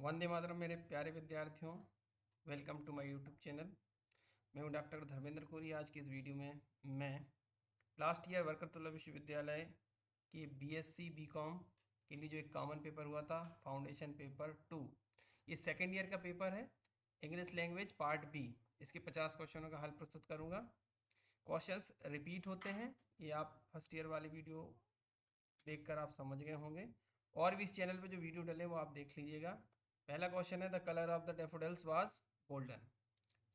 वंदे मातरम मेरे प्यारे विद्यार्थियों। Welcome to my YouTube channel. मैं हूं डॉक्टर धर्मेंद्र कोरी। आज की इस वीडियो में मैं लास्ट ईयर वर्करतुल्ला विश्वविद्यालय के बीएससी बीकॉम के लिए जो एक कॉमन पेपर हुआ था, फाउंडेशन पेपर 2, ये सेकेंड ईयर का पेपर है, इंग्लिश लैंग्वेज पार्ट बी। इसके 50 क्वेश्चनों का हल प्रस्तुत करूँगा। क्वेश्चंस रिपीट होते हैं, ये आप फर्स्ट ईयर वाली वीडियो देखकर आप समझ गए होंगे। और भी इस चैनल पे जो वीडियो डले वो आप देख लीजिएगा। पहला क्वेश्चन है the colour of the daffodils was golden.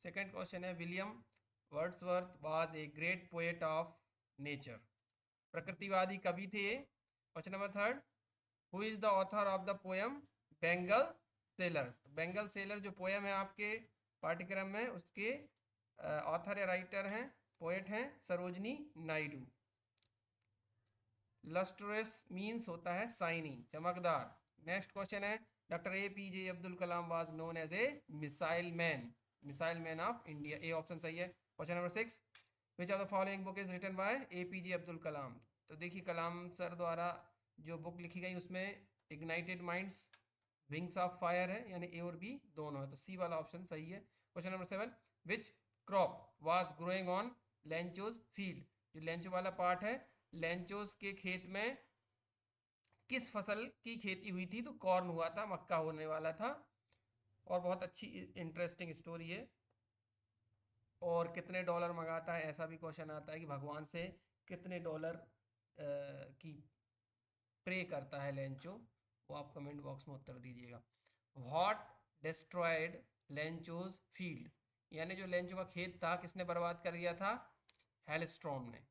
Second question है William Wordsworth was a great poet of nature. प्रकृतिवादी कवि थे। Question number third, who is the author of the poem Bengal sailor. Bengal sailor जो पोएम है आपके पाठ्यक्रम में, उसके ऑथर या राइटर हैं, पोएट हैं सरोजनी नायडू। लस्ट्रस मीन्स होता है शाइनी, चमकदार। नेक्स्ट क्वेश्चन है doctor APJ Abdul Kalam was known as a missile man of India. A option सही है। Question number 6, which of the following book is written by APJ Abdul Kalam. तो देखिए कलाम सर द्वारा जो बुक लिखी गई उसमें ignited minds, wings of fire है, यानी ए और बी दोनों है, तो सी वाला ऑप्शन सही है। Question number 7, which crop was growing on Lencho's field. जो लेंचो वाला पार्ट है, लेंचोज के खेत में किस फसल की खेती हुई थी, तो कॉर्न हुआ था, मक्का होने वाला था। और बहुत अच्छी इंटरेस्टिंग स्टोरी है। और कितने डॉलर मंगाता है, ऐसा भी क्वेश्चन आता है कि भगवान से कितने डॉलर की प्रे करता है लेंचो, वो आप कमेंट बॉक्स में उत्तर दीजिएगा। व्हाट डिस्ट्रॉयड लेंचोज फील्ड, यानी जो लेंचो का खेत था किसने बर्बाद कर दिया था, हेलस्ट्रॉम ने।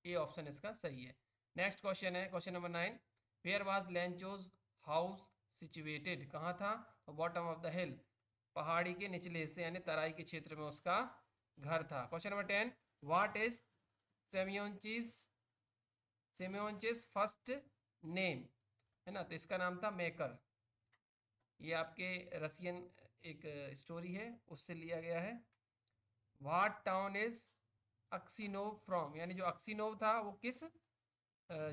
ए ऑप्शन इसका सही है। नेक्स्ट क्वेश्चन है question number 9, where was Lencho's house situated. कहाँ था, बॉटम ऑफ द हिल, पहाड़ी के निचले हिस्से यानी तराई के क्षेत्र में उसका घर था। Question number 10, what is Semyonich's Semyonich's first name, है ना, तो इसका नाम था मेकर। ये आपके रसियन एक स्टोरी है, उससे लिया गया है। व्हाट टाउन इज अक्सीनोव फ्रॉम, यानी जो अक्सीनोव था वो किस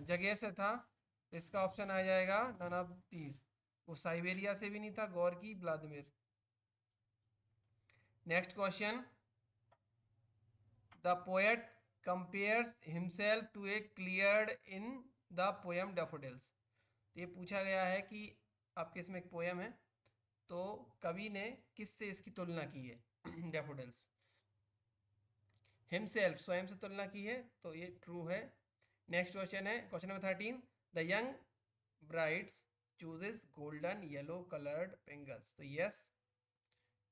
जगह से था, तो इसका ऑप्शन आ जाएगा नन ऑफ दीज। वो साइबेरिया से भी नहीं था, Gorky Vladimir. Next question, the poet compares himself to a cloud in the poem daffodils. तो ये पूछा गया है कि आपके इसमें एक पोएम है, तो कवि ने किससे इसकी तुलना की है डैफोडिल्स। हिमसेल्फ, स्वयं से तुलना की है, तो ये ट्रू है। नेक्स्ट क्वेश्चन है question number 13, the young brides chooses golden yellow coloured bangles. तो यस,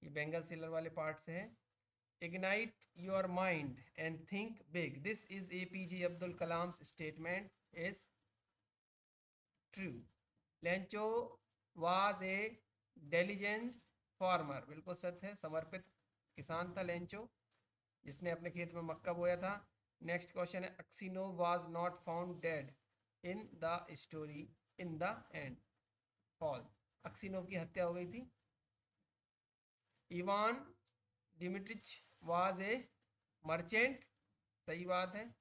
ये बेंगल सेलर वाले पार्ट से है। Ignite your mind and think big, this is APJ Abdul Kalam statement is true. Lencho was a diligent farmer, बिल्कुल सत्य है, समर्पित किसान था लेंचो, जिसने अपने खेत में मक्का बोया था। नेक्स्ट क्वेश्चन है Aksionov was not found dead in the story in the end. False, Aksionov की हत्या हो गई थी। Ivan Dmitrich was a merchant, सही बात है,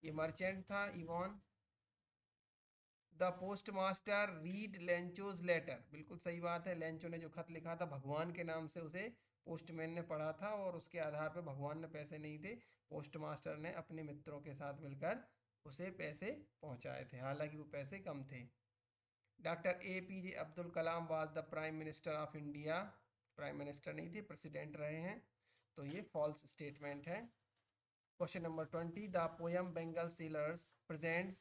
ये मर्चेंट था Ivan. The post master read Lencho's letter, बिल्कुल सही बात है, लेंचो ने जो खत लिखा था भगवान के नाम से, उसे पोस्टमैन ने पढ़ा था और उसके आधार पर, भगवान ने पैसे नहीं थे, पोस्ट मास्टर ने अपने मित्रों के साथ मिलकर उसे पैसे पहुंचाए थे, हालांकि वो पैसे कम थे। Doctor APJ Abdul Kalam was the prime minister of India. Prime minister नहीं थे, प्रेसिडेंट रहे हैं, तो ये फॉल्स स्टेटमेंट है। Question number 20, the poem Bengal sealers presents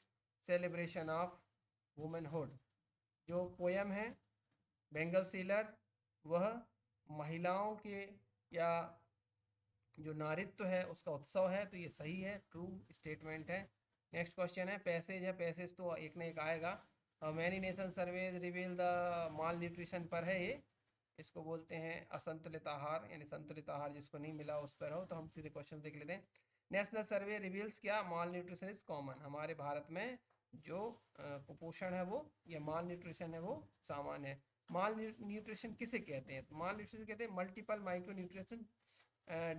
celebration of womanhood. जो पोयम है बेंगल सीलर, वह महिलाओं के या जो नारित्व है उसका उत्सव है, तो ये सही है, ट्रू स्टेटमेंट है। नेक्स्ट क्वेश्चन है पैसेज है, पैसेज तो एक ना एक आएगा। Many nation surveys reveal the mall nutrition पर है ये, इसको बोलते हैं असंतुलित आहार, यानी संतुलित आहार जिसको नहीं मिला उस पर हो। तो हम सीधे क्वेश्चन देख लेते हैं। नेशनल सर्वे रिवील्स क्या, माल न्यूट्रिशन इज कॉमन, हमारे भारत में जो कुपोषण है वो, या माल न्यूट्रिशन है वो सामान्य है। माल न्यूट्रिशन किसे कहते हैं, माल न्यूट्रिशन कहते हैं मल्टीपल माइक्रो न्यूट्रिशन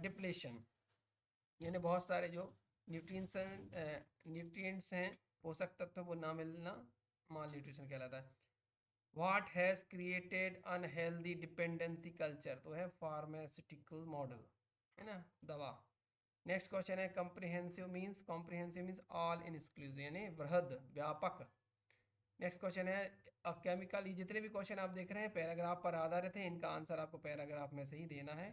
डिप्लेशन, यानी बहुत सारे जो न्यूट्रिएंट्स हैं, पोषक तत्व वो ना मिलना, माल न्यूट्रिशन कहलाता है। What has created unhealthy dependency culture, तो है फार्मास्यूटिकल मॉडल, है ना, दवा। नेक्स्ट क्वेश्चन है कॉम्प्रिहेंसिव मीन्स ऑल इंक्लूसिव यानी वृहद व्यापक। नेक्स्ट क्वेश्चन है केमिकल, ये जितने भी क्वेश्चन आप देख रहे हैं पैराग्राफ पर आधारित है, इनका आंसर आपको पैराग्राफ में से ही देना है।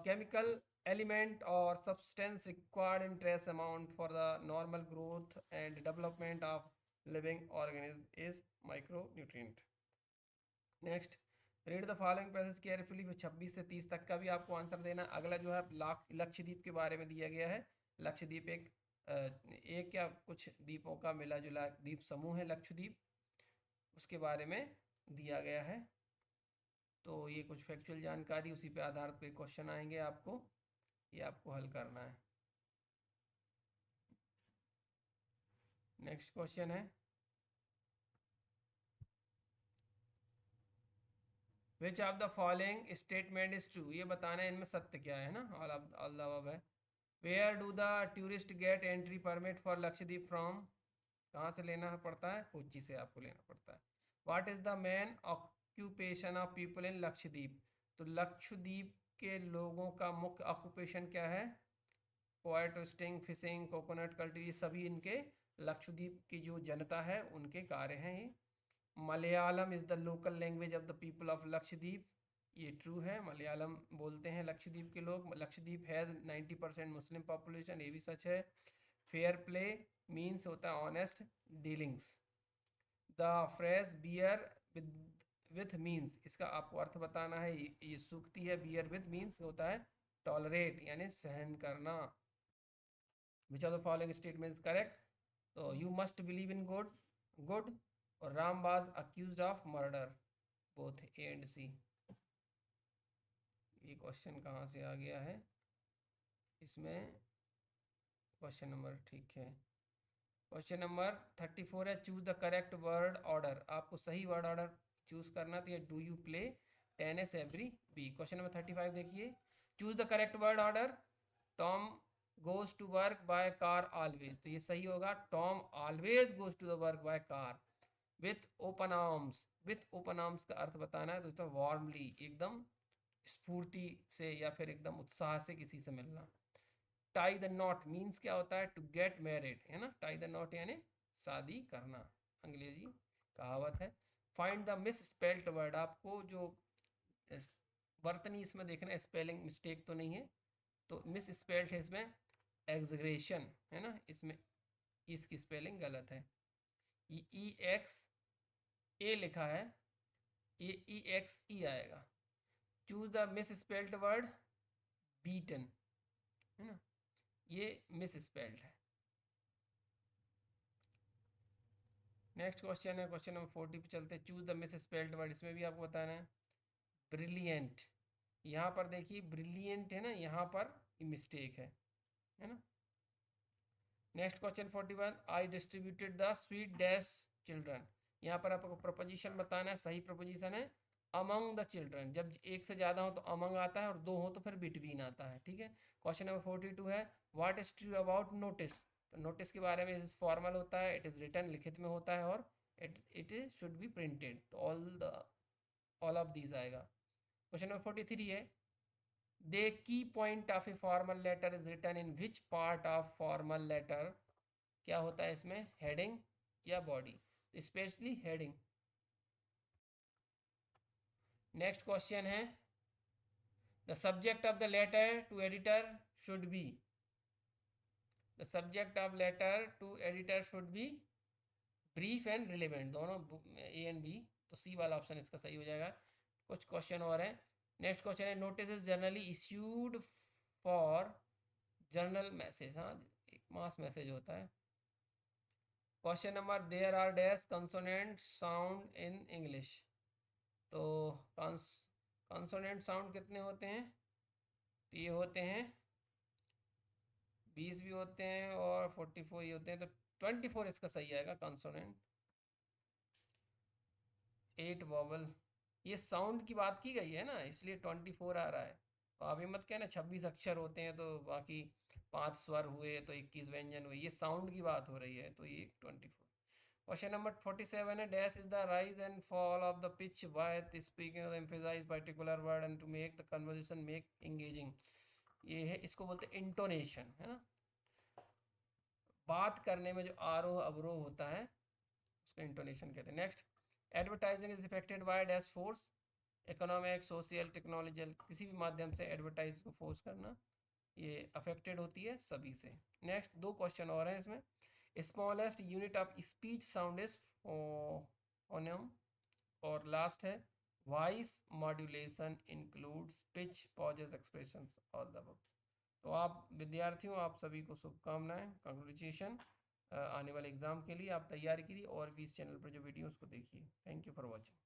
chemical element or substance required in trace amount for the normal growth and development of living organism is micronutrient. Next, read the following passage carefully, 26 से 30 तक का भी आपको आंसर देना। अगला जो है लक्षद्वीप के बारे में दिया गया है। लक्षद्वीप एक या कुछ द्वीपों का मिला जुला द्वीप समूह है लक्षद्वीप, उसके बारे में दिया गया है। तो ये कुछ फैक्चुअल जानकारी, उसी पे आधारित पे क्वेश्चन आएंगे आपको, ये आपको हल करना है। नेक्स्ट क्वेश्चन है which of the following statement is true, ये बताना है इनमें सत्य क्या है ना, ऑल द अबव है। Where do the tourist get entry permit for Lakshadweep from, कहाँ से लेना पड़ता है, कोच्चि से आपको लेना पड़ता है। What is the main occupation of people in Lakshadweep, तो लक्षद्वीप के लोगों का मुख्य ऑक्यूपेशन क्या है, पॉयर ट्विस्टिंग, फिशिंग, कोकोनट कल्टीव, ये सभी इनके लक्षद्वीप की जो जनता है उनके कार्य हैं ये। Malayalam is the local language of the people of Lakshadweep, ये ट्रू है, मलयालम बोलते हैं लक्षद्वीप के लोग। लक्षद्वीप हैज़ 90% मुस्लिम पॉपुलेशन, ये भी सच है। फेयर प्ले मीन्स होता है honest dealings. The phrase beer with means, इसका आपको अर्थ बताना है, ये सूक्ति है। बियर विथ मीन्स होता है टॉलरेट यानी सहन करना। Which of the following statement correct, तो you must believe in good और Ram was accused of murder, both A and C. ये क्वेश्चन कहाँ से आ गया है, इसमें क्वेश्चन नंबर ठीक है। क्वेश्चन नंबर 34 है choose the correct word order, आपको सही वर्ड ऑर्डर चूज करना था। Do you play tennis every week. Question number 35 देखिए, choose the correct word order. Tom goes to work by car always, तो ये सही होगा, Tom always goes to the work by car. With open arms, with open arms का अर्थ बताना है दोस्तों, वार्मली, एकदम स्फूर्ति से या फिर एकदम उत्साह से किसी से मिलना। टाई द नॉट मीन्स क्या होता है, टू गेट मैरिड, है ना, टाई द नॉट यानी शादी करना, अंग्रेजी कहावत है। Find the miss spelled word, आपको जो वर्तनी इसमें देखना है, स्पेलिंग मिस्टेक तो नहीं है, तो मिस स्पेल्ड है इसमें एग्जग्रेशन, है ना, इसमें इसकी स्पेलिंग गलत है। ई एक्स ए लिखा है, ये ई एक्स ई आएगा। Choose the miss spelled word beaten, है ना, ये मिस स्पेल्ड है। नेक्स्ट क्वेश्चन है क्वेश्चन नंबर 40 पे चलते हैं। Choose the miss spelled word, इसमें भी आपको बताना है। ब्रिलियंट, यहाँ पर देखिए ब्रिलियंट है ना, यहाँ पर मिस्टेक है ना। Next question 41, I distributed the sweet dash children, यहाँ पर आपको प्रपोजिशन बताना है, सही प्रपोजिशन है अमंग द चिल्ड्रन, जब एक से ज़्यादा हो तो अमंग आता है और दो हो तो फिर बिटवीन आता है, ठीक है। क्वेश्चन नंबर 42 है what is true about notice, तो नोटिस के बारे में इज फॉर्मल होता है, इट इज़ रिटन लिखित में होता है, और it is should be printed, तो ऑल ऑफ दीज आएगा। क्वेश्चन नंबर 43 है the key point of a formal letter is written in which part of formal letter, क्या होता है इसमें, हेडिंग या body, specially heading. Next question है the subject of the letter to editor should be, the subject of letter to editor should be brief and relevant, दोनों A and B, तो सी वाला option इसका सही हो जाएगा। कुछ क्वेश्चन और है। नेक्स्ट क्वेश्चन है notice is generally issued for general message, हाँ एक मास मैसेज होता है। Question number there are dash consonant sound in English, तो कंसोनेंट साउंड कितने होते हैं, तो ये होते हैं 20 भी होते हैं और 44 ही होते हैं, तो 24 इसका सही आएगा कंसोनेंट। 8 वॉवल, ये साउंड की बात की गई है ना, इसलिए 24 आ रहा है, तो अभी मत कहना 26 अक्षर होते हैं तो बाकी 5 स्वर हुए तो 21 व्यंजन हुए, ये साउंड की बात हो रही है, तो ये 24। क्वेश्चन नंबर 47 है, dash is the rise and fall of the pitch while speaking emphasize particular word and to make the conversation make engaging. ये है, इसको बोलते हैं इंटोनेशन, है ना। बात करने में जो आरोह अवरोह होता है उसको इंटोनेशन कहते हैं। Next, advertising is affected by dash force, economic, social, technological, किसी भी माध्यम से एडवर्टाइज को फोर्स करना, ये अफेक्टेड होती है सभी से। नेक्स्ट, दो क्वेश्चन और हैं इसमें। Smallest unit of speech sound is phoneme, और लास्ट है voice modulation includes pitch pauses expressions all the above. तो आप विद्यार्थियों, आप सभी को शुभकामनाएं, कंग्रेचुलेशन आने वाले एग्जाम के लिए। आप तैयारी कीजिए और भी इस चैनल पर जो वीडियो उसको देखिए। Thank you for watching.